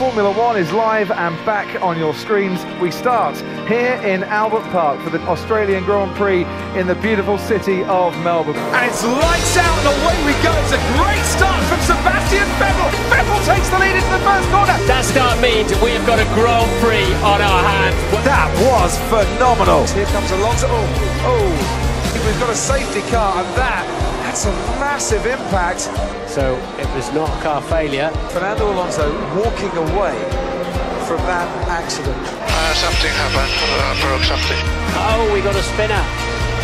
Formula One is live and back on your screens. We start here in Albert Park for the Australian Grand Prix in the beautiful city of Melbourne. And it's lights out and away we go. It's a great start from Sebastian Vettel. Vettel takes the lead into the first corner. That start means we have got a Grand Prix on our hands. That was phenomenal. Here comes Alonso. We've got a safety car, and that's a massive impact. So it was not a car failure. Fernando Alonso walking away from that accident. Something happened, broke something. Oh, we got a spinner.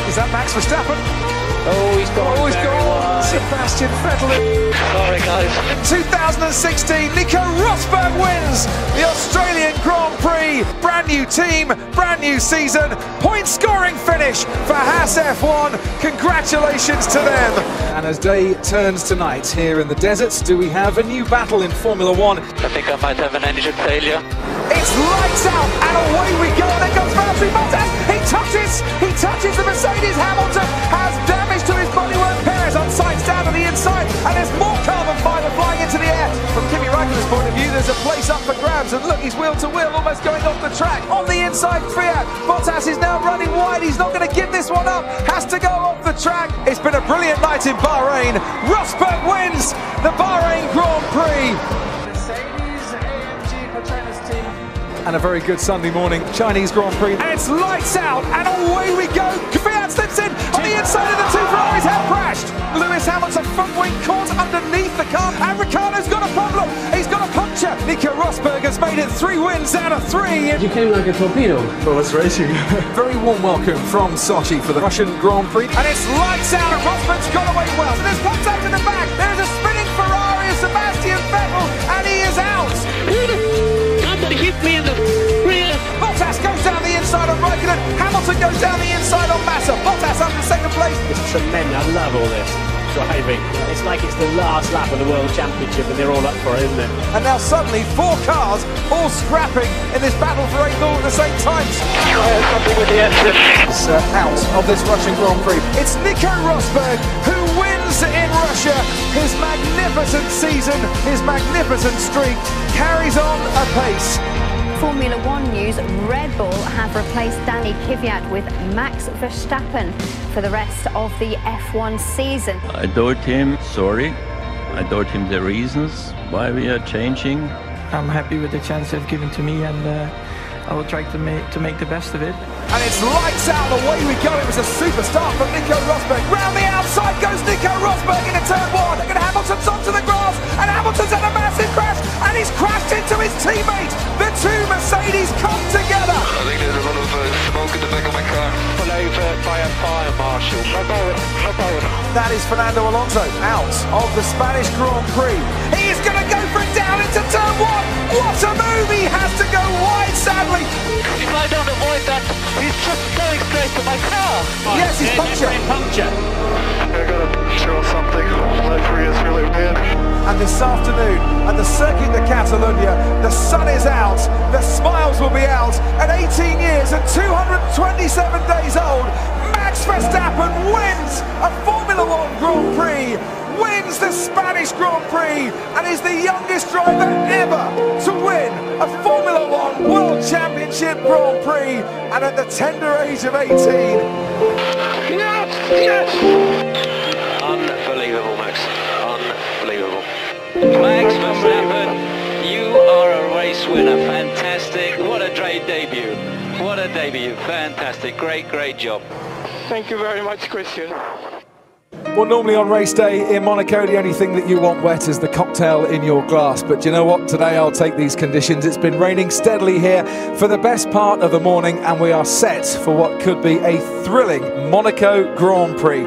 Is that Max Verstappen? Oh, he's gone. Oh, he's gone. Sebastian Vettel. Sorry, guys. 2016, Nico Rosberg wins the Australian Grand Prix. Brand new team, brand new season. Point scoring finish for Haas F1. Congratulations to them. And as day turns tonight here in the deserts, do we have a new battle in Formula One? I think I might have an engine failure. It's lights out and away we go. There comes Valtteri Bottas. He touches the Mercedes. Hamilton has damage to his bodywork. Perez on sides down to the inside, and there's more carbon fibre flying into the air. From Kimi Räikkönen's point of view, there's a place up for grabs, and look, he's wheel to wheel, almost going off the track. On the inside, Fiat. Bottas is now running wide. He's not going to give this one up. Has to go off the track. It's been a brilliant night in Bahrain. Rosberg wins the Bahrain Grand Prix. And a very good Sunday morning Chinese Grand Prix. And it's lights out and away we go. Fiat slips in on the inside of the two Ferraris have crashed. Lewis Hamilton front wing caught underneath the car, and Ricciardo's got a problem. He's got a puncture. Nico Rosberg has made it 3 wins out of 3. You came like a torpedo. Well, it's racing. Very warm welcome from Sochi for the Russian Grand Prix. And it's lights out and Rosberg's got away well. So there's contact in the back. There's a spinning Ferrari of Sebastian Vettel, and he is out. Somebody hit me in the rear. Bottas goes down the inside on Räikkönen. Hamilton goes down the inside on Massa. Bottas up in second place. It's tremendous. I love all this driving. It's like it's the last lap of the World Championship and they're all up for it, isn't it? And now suddenly 4 cars all scrapping in this battle for 8th all at the same time. Something with the engine. It's out of this Russian Grand Prix. It's Nico Rosberg who wins in Russia. His magnificent season, his magnificent streak carries on apace. Formula One news, Red Bull have replaced Danny Kvyat with Max Verstappen for the rest of the F1 season. I told him, sorry, I told him the reasons why we are changing. I'm happy with the chance they've given to me, and I will try to make the best of it. And it's lights out, away we go. It was a super start from Nico Rosberg. Round the outside goes Nico Rosberg into turn 1. And Hamilton's onto the grass, and Hamilton's had a massive crash, and he's crashed into his teammate. The 2 Mercedes come together. I think there's a lot of smoke in the back of my car. Pulled over by a fire marshal. No power. That is Fernando Alonso out of the Spanish Grand Prix. He is going to go for it down into turn 1. What a move! He has to go wide, sadly. If I don't avoid that, he's just going straight to my car. Yes, he's punctured. I gotta show something. My career is really weird. And this afternoon at the Circuit de Catalunya, the sun is out, the smiles will be out. At 18 years and 227 days old, Max Verstappen wins a Formula One Grand Prix, wins the Spanish Grand Prix, and is the youngest driver ever to win a Formula One World Championship Grand Prix, and at the tender age of 18. Yes! Unbelievable, Max. Unbelievable. Max Verstappen, you are a race winner. Fantastic. What a great debut. What a debut. Fantastic. Great job. Thank you very much, Christian. Well, normally on race day in Monaco, the only thing that you want wet is the cocktail in your glass. But you know what? Today I'll take these conditions. It's been raining steadily here for the best part of the morning, and we are set for what could be a thrilling Monaco Grand Prix.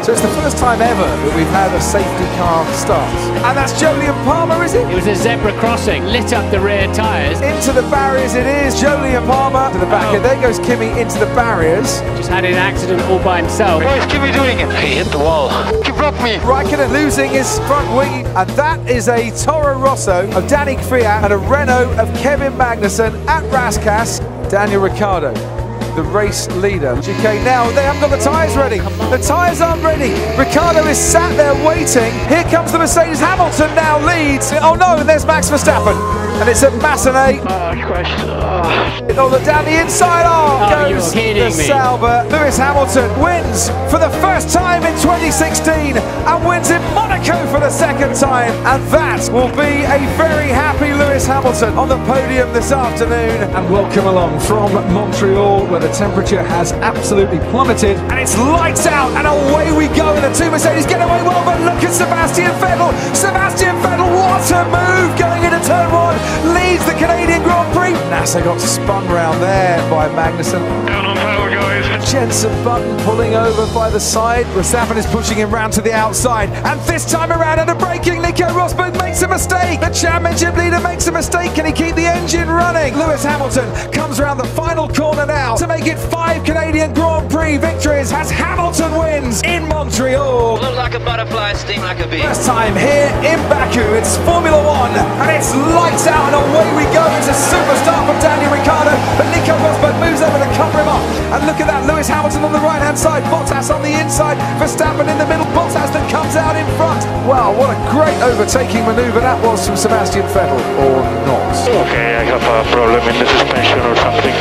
So it's the first time ever that we've had a safety car start. And that's Jolyon Palmer, is it? It was a zebra crossing, lit up the rear tyres. Into the barriers it is, Jolyon Palmer to the back, and there goes Kimi into the barriers. Just had an accident all by himself. What is Kimi doing? He hit the wall. He broke me. Räikkönen losing his front wing, and that is a Toro Rosso of Danny Kvyat and a Renault of Kevin Magnussen at Rascasse, Daniel Ricciardo. the race leader. GK now, they haven't got the tyres ready. The tyres aren't ready. Ricciardo is sat there waiting. Here comes the Mercedes. Hamilton now leads. Oh no, there's Max Verstappen. And it's at Massenet. Down the inside. Goes the Sauber. Lewis Hamilton wins for the first time in 2016 and wins in Monaco for the second time. And that will be a very happy Lewis Hamilton on the podium this afternoon. And welcome along from Montreal, where the temperature has absolutely plummeted. And it's lights out and away we go. And the two Mercedes get away well, but look at Sebastian Vettel. Sebastian Vettel, what a move going into turn one. Leads the Canadian Grand Prix. Nasser got spun round there by Magnussen. Down on power, guys. Jenson Button pulling over by the side. Verstappen is pushing him round to the outside. And this time around under braking, Nico Rosberg makes a mistake. The championship leader makes a mistake. Can he keep the engine running? Lewis Hamilton comes around the final corner now to make it 5 Canadian Grand Prix victories as Hamilton wins in Montreal. Look like a butterfly, steam like a bee. First time here in Baku. It's Formula One and it's lights out and away we go. It's a superstar from Daniel Ricciardo, but Nico Rosberg moves over to cover him off. And look at that, Lewis Hamilton on the right hand side, Bottas on the inside, Verstappen in the middle, Bottas that comes out in front. Wow, what a great overtaking manoeuvre that was from Sebastian Vettel, or not. Okay, I have a problem in the suspension or something.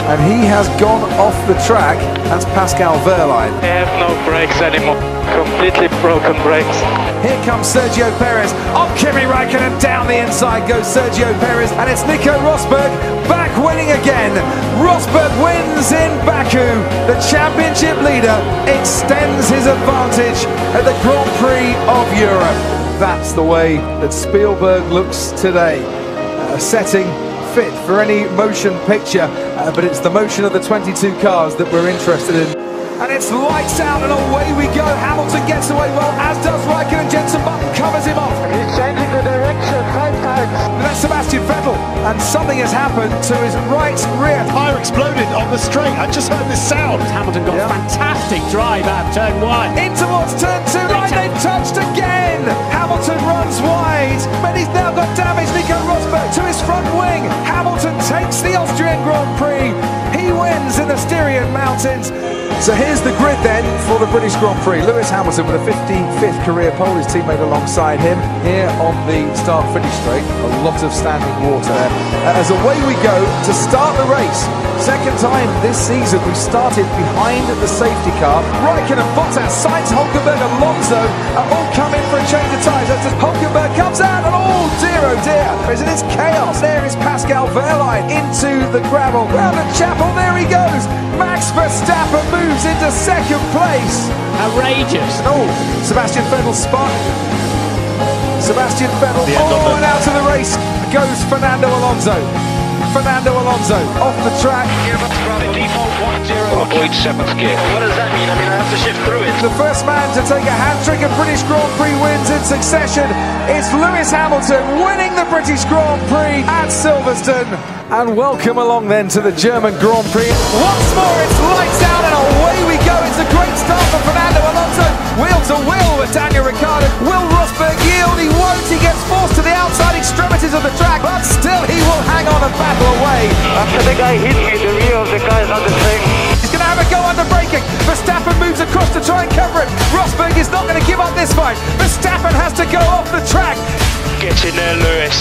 And he has gone off the track. That's Pascal Wehrlein. I have no brakes anymore. Completely broken brakes. Here comes Sergio Perez. Oh, Kimi Räikkönen down the inside goes Sergio Perez. And it's Nico Rosberg back winning again. Rosberg wins in Baku. The championship leader extends his advantage at the Grand Prix of Europe. That's the way that Spielberg looks today. A setting fit for any motion picture, but it's the motion of the 22 cars that we're interested in. And it's lights out and away we go. Hamilton gets away well, as does Räikkönen. Jenson Button covers him off. He's changing the direction 5 times. And that's Sebastian Vettel, and something has happened to his right rear. Tyre exploded on the straight. I just heard this sound. Hamilton got fantastic drive out of turn one. In towards turn two, right, they've touched again. Hamilton runs wide, but he's now got damage. Nico Rosberg to his front wing. Hamilton takes the Austrian Grand Prix. He wins in the Styrian Mountains. So here's the grid then for the British Grand Prix. Lewis Hamilton with a 55th career pole, his teammate alongside him. Here on the start-finish straight, a lot of standing water there. As away we go to start the race. Second time this season we started behind the safety car. Räikkönen, Bottas, Sainz, Hulkenberg, Alonso are all coming for a change of tyres. As Hulkenberg comes out and oh dear, isn't it chaos? There is Pascal Wehrlein into the gravel. Round the chapel, there he goes. Max Verstappen moves into second place. Outrageous. Oh, Sebastian Vettel spun. Sebastian Vettel, and out of the race goes Fernando Alonso. Fernando Alonso off the track. The default 1-0. Avoid 7th gear. What does that mean? I mean, I have to shift through it. The first man to take a hat-trick of British Grand Prix wins in succession. It's Lewis Hamilton winning the British Grand Prix at Silverstone. And welcome along then to the German Grand Prix. Once more, it's lights out and away we go. It's a great start for Fernando Alonso. Wheel to wheel with Daniel Ricciardo. Will Rosberg yield? He won't. He gets forced to the outside extremities of the track, but still he will hang on and battle away. After the guy hit me, the rear of the car is on the train. He's going to have a go under braking. Verstappen moves across to try and cover it. Rosberg is not going to give up this fight. Verstappen has to go off the track. Get in there, Lewis.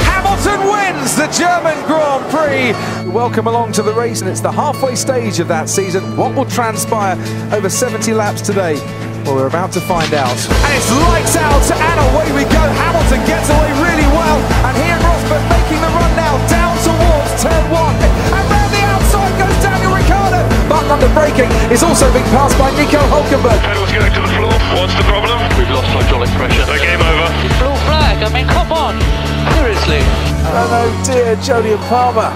Hamilton wins the German Grand Prix. Welcome along to the race, and it's the halfway stage of that season. What will transpire over 70 laps today? Well, we're about to find out. And it's lights out and away we go. Hamilton gets away really well. And here Rosberg making the run now down towards turn one. And round the outside goes Daniel Ricciardo. But under braking is also being passed by Nico Hulkenberg. Pedal's going to the floor. What's the problem? We've lost hydraulic pressure. The game over. Blue flag, I mean, come on. Seriously. Oh dear, Jolyon Palmer.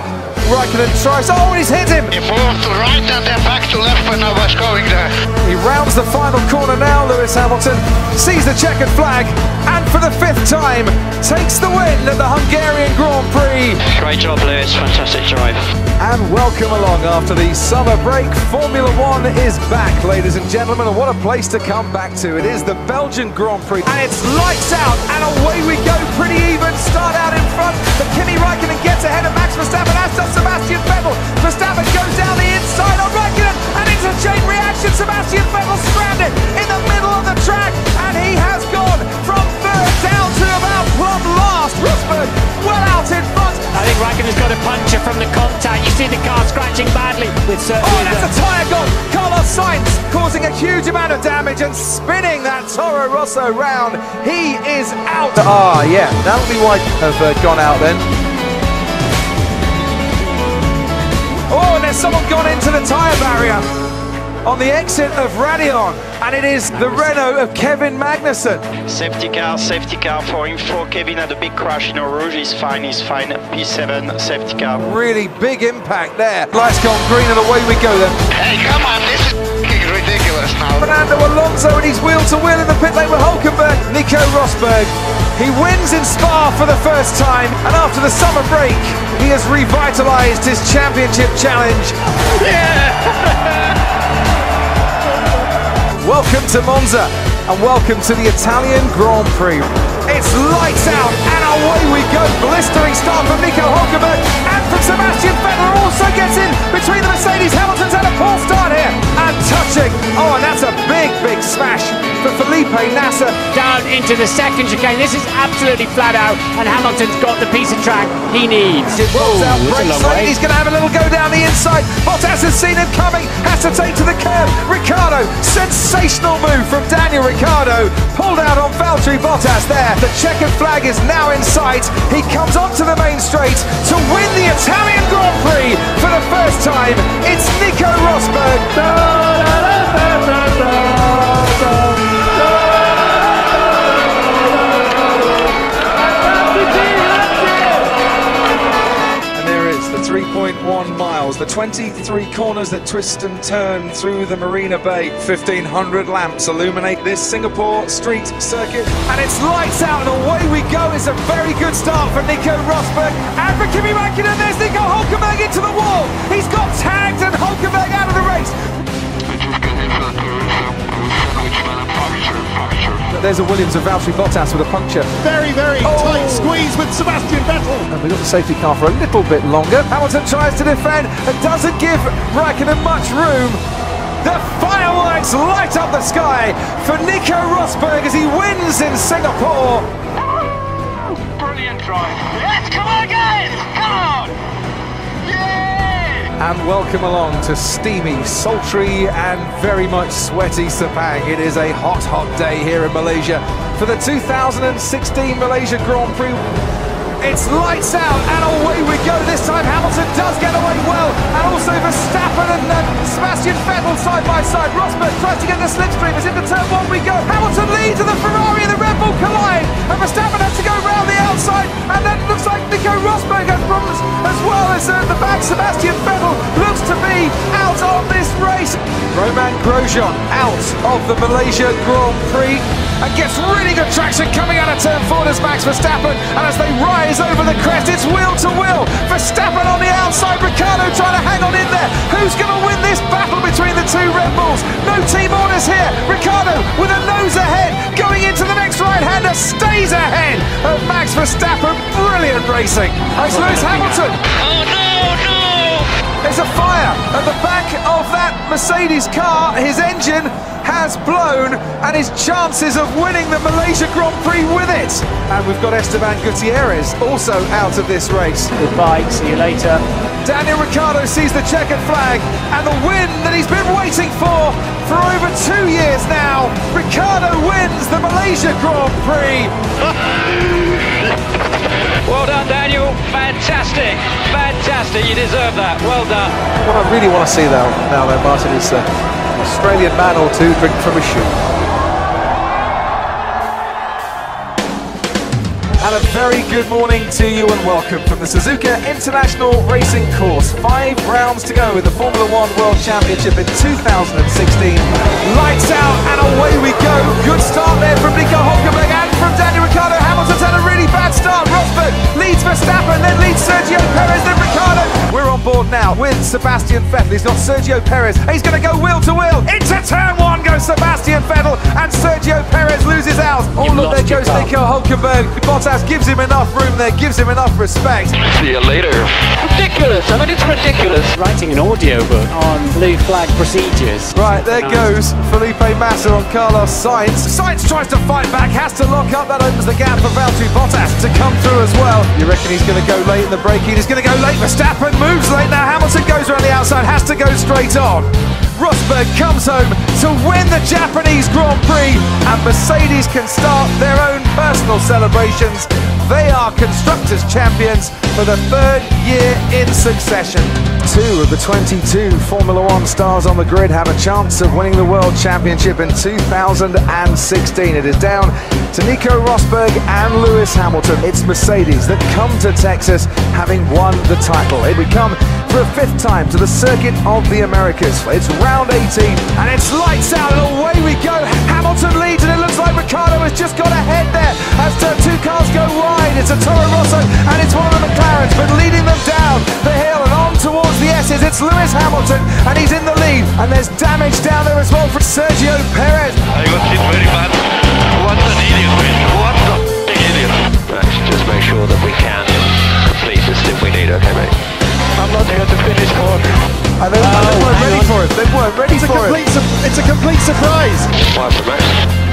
Räikkönen tries, oh, he's hit him! He moved to right and then back to left when I was going there. He rounds the final corner now, Lewis Hamilton, sees the checkered flag, and for the 5th time, takes the win at the Hungarian Grand Prix. Great job, Lewis, fantastic drive. And welcome along after the summer break. Formula One is back, ladies and gentlemen, and what a place to come back to. It is the Belgian Grand Prix, and it's lights out, and away we go, pretty even, start out in front, but Kimi Räikkönen gets ahead of Max Verstappen, as does Sebastian Vettel. Verstappen goes down the inside on Raikkonen, and it's a chain reaction. Sebastian Vettel stranded in the middle of the track, and he has gone from third down to about plumb last. Rosberg well out in front. I think Raikkonen's got a puncture from the contact. You see the car scratching badly with certain. Oh, that's a tyre gone. Carlos Sainz causing a huge amount of damage and spinning that Toro Rosso round. He is out. Ah, yeah, that'll be why have gone out then. Oh, and there's someone gone into the tyre barrier on the exit of Raidillon, and it is the Renault of Kevin Magnussen. Safety car for Kevin at a big crash in Eau Rouge. He's fine. P7 safety car. Really big impact there. Lights gone green and away we go then. Hey, come on, this is ridiculous now. Fernando Alonso, and he's wheel to wheel in the pit lane with Hülkenberg. Nico Rosberg, he wins in Spa for the first time, and after the summer break, he has revitalised his championship challenge. Yeah! Welcome to Monza, and welcome to the Italian Grand Prix. It's lights out, and away we go. Blistering start from Nico Hülkenberg, and from Sebastian Vettel, also gets in between the Mercedes. Hamilton's had a poor start here, and touching. Oh, and that's a big, big smash for Felipe Nasser. Down into the second chicane. This is absolutely flat out, and Hamilton's got the piece of track he needs. It rolls out, brakes late. He's going to have a little go down the inside. Bottas has seen him coming, has to take to the curb. Ricciardo, sensational move from Daniel Ricciardo. Pulled out on Valtteri Bottas there. The checkered flag is now in sight. He comes onto the main straight to win the Italian Grand Prix for the first time. It's Nico Rosberg. The 3.1 miles, the 23 corners that twist and turn through the Marina Bay. 1,500 lamps illuminate this Singapore street circuit. And it's lights out and away we go. It's a very good start for Nico Rosberg. And for Kimi Räikkönen, there's Nico Hülkenberg into the wall. He's got tagged and Hülkenberg out of the race. There's a Williams of Valtteri Bottas with a puncture. Very, very tight squeeze with Sebastian Vettel. And we've got the safety car for a little bit longer. Hamilton tries to defend and doesn't give Raikkonen much room. The fireworks light up the sky for Nico Rosberg as he wins in Singapore. Brilliant drive. Let's come on, guys! Come on! And welcome along to steamy, sultry and very much sweaty Sepang. It is a hot, hot day here in Malaysia for the 2016 Malaysia Grand Prix. It's lights out and away we go. This time Hamilton does get away well, and also Verstappen and Sebastian Vettel side by side. Rosberg tries to get the slipstream as into turn one we go. Hamilton leads and the Ferrari and the Red Bull collide, and Verstappen has to go round the outside, and then looks like Nico Rosberg has problems as well as the back. Sebastian Vettel looks to be out of this race. Romain Grosjean out of the Malaysia Grand Prix and gets really good traction coming out of turn 4 as Max Verstappen, and as they rise over the crest, it's wheel to wheel. Verstappen on the outside, Ricciardo trying to hang on in there. Who's going to win this battle between the two Red Bulls? No team orders here. Ricciardo with a nose ahead, going into the next right-hander, stays ahead of Max Verstappen. Brilliant racing. It's Lewis Hamilton. Oh no! There's a fire at the back of that Mercedes car. His engine has blown, and his chances of winning the Malaysia Grand Prix with it. And we've got Esteban Gutierrez also out of this race. Goodbye, see you later. Daniel Ricciardo sees the checkered flag and the win that he's been waiting for over 2 years now. Ricciardo wins the Malaysia Grand Prix. Well done, Daniel. Fantastic. Fantastic. You deserve that. Well done. What I really want to see now though, Martin, is an Australian man or two drink from a shoe. And a very good morning to you and welcome from the Suzuka International Racing Course. 5 rounds to go in the Formula One World Championship in 2016. Lights out and away we go. Good start there from Nico Hülkenberg and from Daniel Ricciardo. Hamilton's had a really bad start. Rosberg leads Verstappen, then leads Sergio Perez, then Ricciardo. We're on board now with Sebastian Vettel. He's got Sergio Perez. He's going to go wheel to wheel. Into turn 1 goes Sebastian Vettel, and Sergio Perez loses out. Oh, look, there goes Nico Nico Hülkenberg. Bottas gives him enough room there, gives him enough respect. See you later. Ridiculous. I mean, it's ridiculous. Writing an audiobook on blue flag procedures. Right, there goes Felipe Massa on Carlos Sainz. Sainz tries to fight back, has to lock up. That opens the gap for Valtteri Bottas to come through as well. You reckon he's going to go late in the braking? He's going to go late. Verstappen moves late. Now Hamilton goes around the outside, has to go straight on. Rosberg comes home to win the Japanese Grand Prix, and Mercedes can start their own personal celebrations. They are Constructors' champions for the third year in succession. 2 of the 22 Formula One stars on the grid have a chance of winning the World Championship in 2016. It is down to Nico Rosberg and Lewis Hamilton. It's Mercedes that come to Texas having won the title. We come for a 5th time to the Circuit of the Americas. It's round 18 and it's lights out and away we go. Hamilton leads and it looks like Ricciardo has just got ahead there as 2 cars go wide. It's a Toro Rosso and it's one of the McLarens, but leading them down the hill and on towards the S's. It's Lewis Hamilton and he's in the lead, and there's damage down there as well for Sergio Perez. I got hit very bad. What an idiot, man. What the idiot. Let's just make sure that we can complete the stint we need, okay, mate? I'm not here to finish fourth. And they weren't ready for it. They weren't ready for it. It's a complete surprise. Why for Max?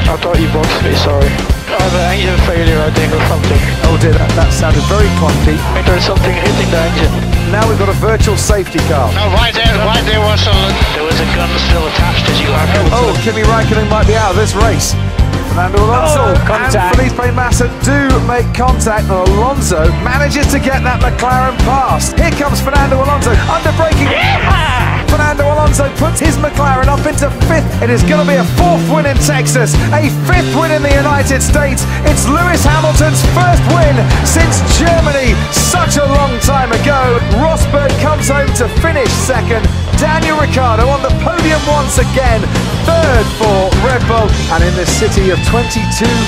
I thought you boxed me, sorry. Either engine failure, I think, or something. Oh dear, that sounded very clunky. There's something hitting the engine. Now we've got a virtual safety car. No, right there was a... There was a gun still attached as you got out. Oh, Kimi Raikkonen might be out of this race. Fernando Alonso and Felipe Massa do make contact, and Alonso manages to get that McLaren past. Here comes Fernando Alonso under braking. Fernando Alonso puts his McLaren up into 5th. It is going to be a 4th win in Texas, a 5th win in the United States. It's Lewis Hamilton's 1st win since Germany such a long time ago. Rosberg comes home to finish 2nd. Daniel Ricciardo on the podium once again, 3rd for Red Bull. And in this city of 22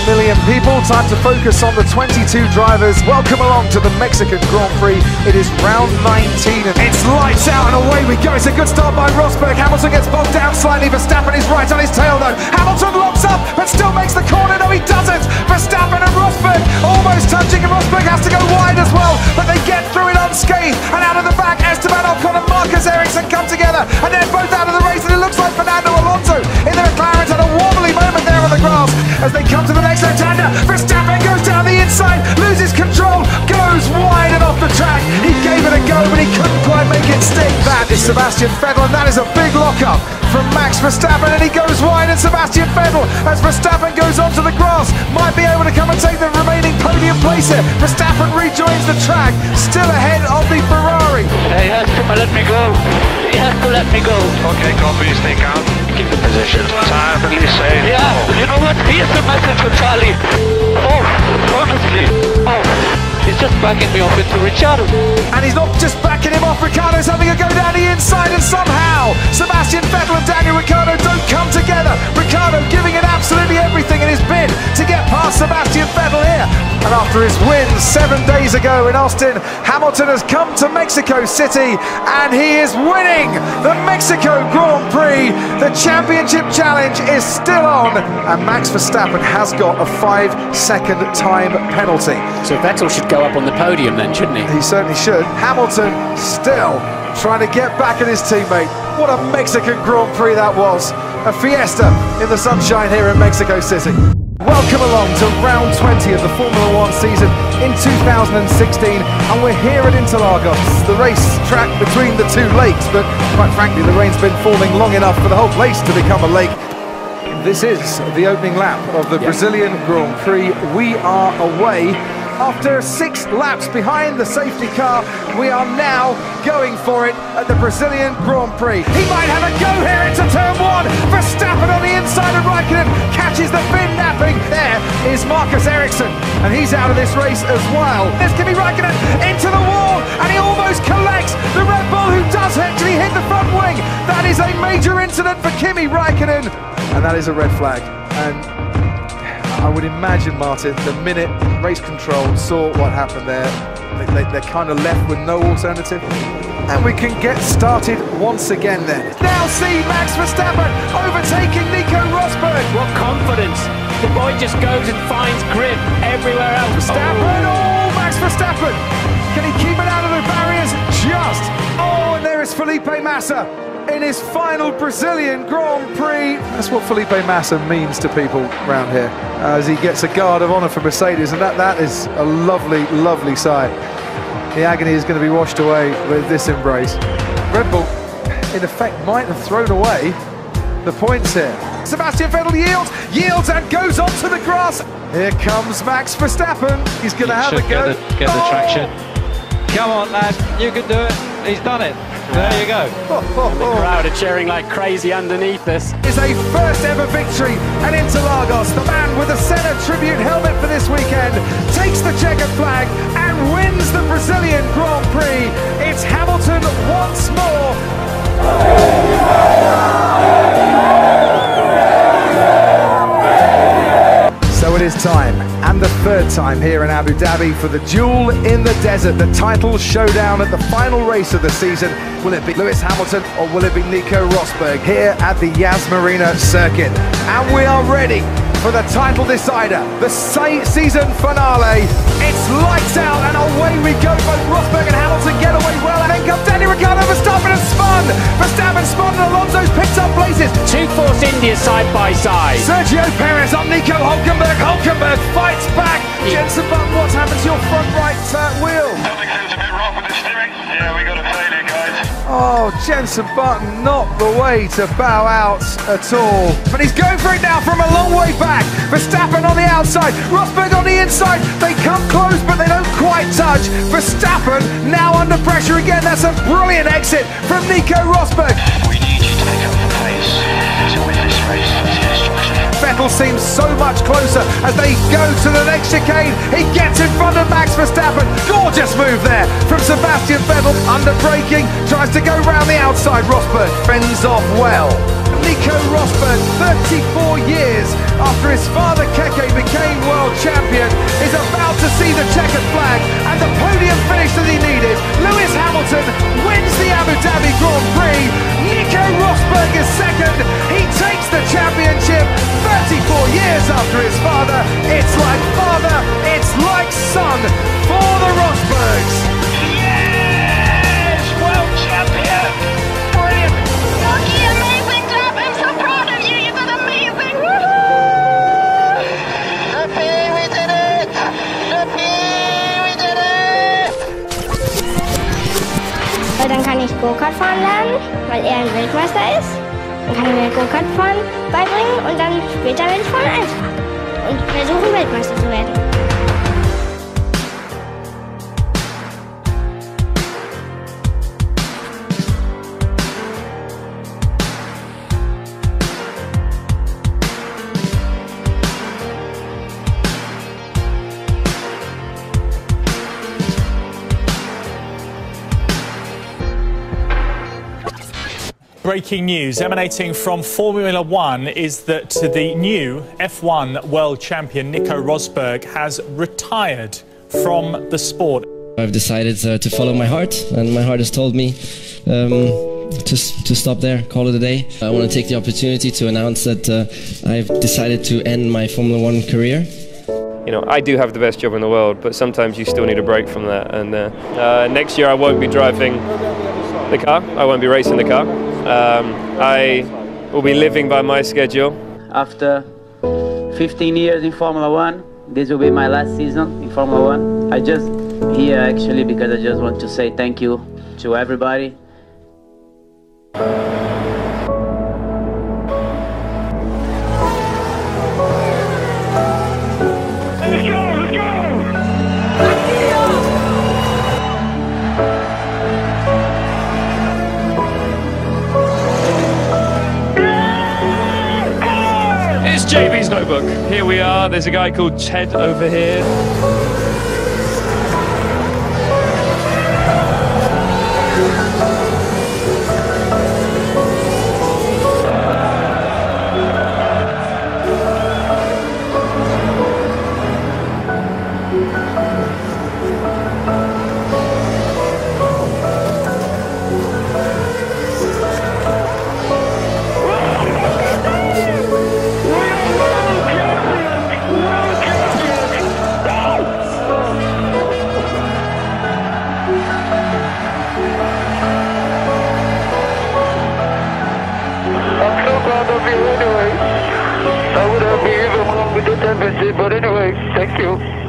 million people, time to focus on the 22 drivers. Welcome along to the Mexican Grand Prix. It is round 19 and it's lights out and away we go. It's a good start by Rosberg. Hamilton gets bogged down slightly. Verstappen is right on his tail though. Hamilton locks up but still makes the corner. No, he doesn't. Verstappen and Rosberg almost touching, and Rosberg has to go wide as well, but they get through it unscathed. And out of the back, Esteban Ocon and Marcus Ericsson come together, and they're both out of the race, and it looks like Fernando Alonso in the McLaren's had a wobbly moment there on the grass as they come to the next left-hander. Verstappen goes down the inside, loses control, goes wide and off the track. He gave it a go, but he couldn't quite make it stick. That is Sebastian Vettel, and that is a big lock-up from Max Verstappen, and he goes wide, and Sebastian Vettel, as Verstappen goes onto the grass, might be able to come and take the remaining podium place here. Verstappen rejoins the track, still ahead of the Ferrari. He has to let me go. He has to let me go. Okay, copy, stay calm. Keep the position. Time, please say. Yeah, you know what? Here's the message for Charlie. Oh, honestly. Oh. He's just backing me off into Ricciardo. And he's not just backing him off, Ricciardo's having a go down the inside, and somehow Sebastian Vettel and Daniel Ricciardo don't come together. Ricciardo giving it absolutely everything in his bid to get past Sebastian Vettel here. And after his win 7 days ago in Austin, Hamilton has come to Mexico City and he is winning the Mexico Grand Prix. The championship challenge is still on, and Max Verstappen has got a 5-second time penalty. So Vettel should go up on the podium then, shouldn't he? He certainly should. Hamilton still trying to get back at his teammate. What a Mexican Grand Prix that was. A fiesta in the sunshine here in Mexico City. Welcome along to round 20 of the Formula One season in 2016, and we're here at Interlagos, the race track between the 2 lakes, but quite frankly the rain's been falling long enough for the whole place to become a lake. This is the opening lap of the Brazilian Grand Prix. We are away. After 6 laps behind the safety car, we are now going for it at the Brazilian Grand Prix. He might have a go here into turn 1. Verstappen on the inside of Raikkonen catches the fin napping. There is Marcus Ericsson, and he's out of this race as well. There's Kimi Raikkonen into the wall, and he almost collects the Red Bull, who does actually hit the front wing. That is a major incident for Kimi Raikkonen, and that is a red flag. And I would imagine, Martin, the minute race control saw what happened there, they're kind of left with no alternative. And we can get started once again then. Now see Max Verstappen overtaking Nico Rosberg. What confidence. The boy just goes and finds grip everywhere else. Verstappen, oh, Max Verstappen. Can he keep it out of the barriers? Just. Oh, and there is Felipe Massa in his final Brazilian Grand Prix. That's what Felipe Massa means to people around here, as he gets a guard of honour for Mercedes, and that is a lovely, lovely sight. The agony is going to be washed away with this embrace. Red Bull, in effect, might have thrown away the points here. Sebastian Vettel yields and goes onto the grass. Here comes Max Verstappen. He's going to have a go. Get the traction. Come on, lad, you can do it. He's done it. There you go. The crowd are cheering like crazy underneath us. It's a first ever victory at Interlagos. The man with the Senna tribute helmet for this weekend takes the checkered flag and wins the Brazilian Grand Prix. It's Hamilton once more. So it is time, and the third time here in Abu Dhabi for the duel in the desert, the title showdown at the final race of the season. Will it be Lewis Hamilton or will it be Nico Rosberg here at the Yas Marina circuit? And we are ready for the title decider, the season finale. It's lights out and away we go. Both Rosberg and Hamilton get away well, and then comes Daniel Ricciardo. Verstappen has spun. Verstappen spun and Alonso's picked up places. Two Force India side by side. Sergio Perez on Nico Hülkenberg. Hülkenberg fights back. Jenson Button, what's happened to your front right wheel? Something seems a bit rough with the steering. Yeah, we got a failure, guys. Oh, Jenson Button not the way to bow out at all. But he's going for it now from a long way back. Verstappen on the outside, Rosberg on the inside. They come close, but they don't quite touch. Verstappen now under pressure again. That's a brilliant exit from Nico Rosberg. We need you to make up the pace to win this race. Vettel seems so much closer as they go to the next chicane. He gets in front of Max Verstappen. Gorgeous move there from Sebastian Vettel. Under braking, tries to go round the outside. Rosberg fends off well. Nico Rosberg, 34 years after his father Keke became world champion, is about to see the checkered flag and the podium finish that he needed. Lewis Hamilton wins the Abu Dhabi Grand Prix. Nico Rosberg is second. He takes the championship 34 years after his father. It's like father, it's like son for the Rosbergs. Yes! World champion! Brilliant! Lucky, amazing job! I'm so proud of you! You did amazing! Woohoo! Lucky, we did it! Lucky, we did it! Dann kann ich Go-Kart fahren lernen, weil er ein Weltmeister ist. Dann kann ich mir Go-Kart fahren beibringen und dann später werde ich Formel 1 fahren und versuchen Weltmeister zu werden. Breaking news emanating from Formula One is that the new F1 world champion Nico Rosberg has retired from the sport. I've decided to follow my heart, and my heart has told me to stop there, call it a day. I want to take the opportunity to announce that I've decided to end my Formula One career. You know, I do have the best job in the world, but sometimes you still need a break from that. And next year I won't be driving the car, I won't be racing the car. I will be living by my schedule. After 15 years in Formula One, this will be my last season in Formula One. I just here actually because I just want to say thank you to everybody. JB's notebook. Here we are. There's a guy called Ted over here. it, but anyway, thank you.